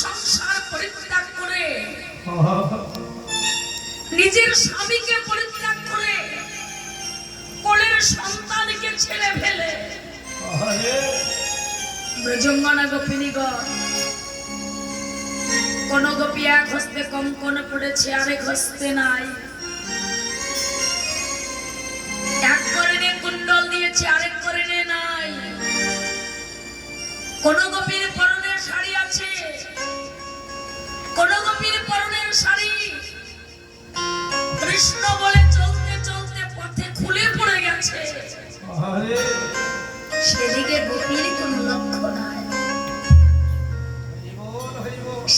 সংসার পরিত্যাগ করে, নিজের স্বামীকে পরিত্যাগ করে, কোলের সন্তানকে ছেড়ে ফেলে ব্রজঙ্গনা গোপিনীগণ, কোন গোপী এক হস্তে কঙ্কন পড়েছে, আরেক হস্তে নাই। এক করেনে কুণ্ডল দিয়েছে, আরেক করেনে নাই। কোন গোপীর পরনের শাড়ি আছে, কোন গোপীর পরনের শাড়ি কৃষ্ণ বলে চলতে চলতে পথে খুলে পড়ে গেছে, সেদিকে গোপীর কোন লক্ষ্য নাই।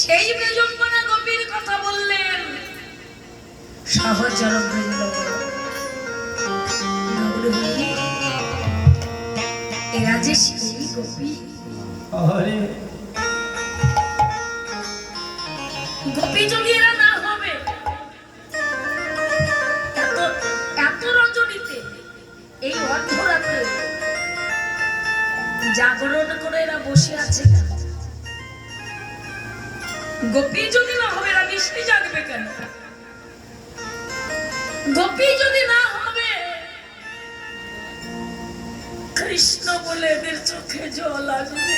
সেই ব্রজঙ্গনা গোপীর কথা বললেন সহচর বৃন্দ, এরা যে সেই গোপী। গোপী যদি এরা না হবে, এত রজনীতে এই অর্ধরাত্রে জাগরণ করে এরা বসে আছে কেন? গোপী যদি না হবে এরা নিশ্চয়ই জাগবে কেন? গোপী যদি না হবে, কৃষ্ণ বলে এদের চোখে জল আসবে।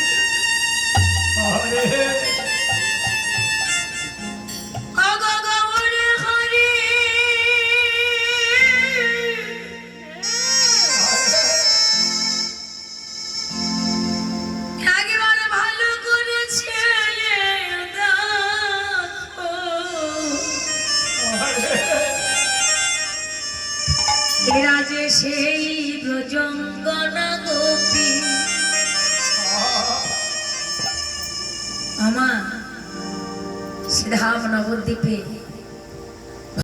এরা যে সেই ব্রজঙ্গনা গোপী। আমার শ্রীধাম নবদ্বীপে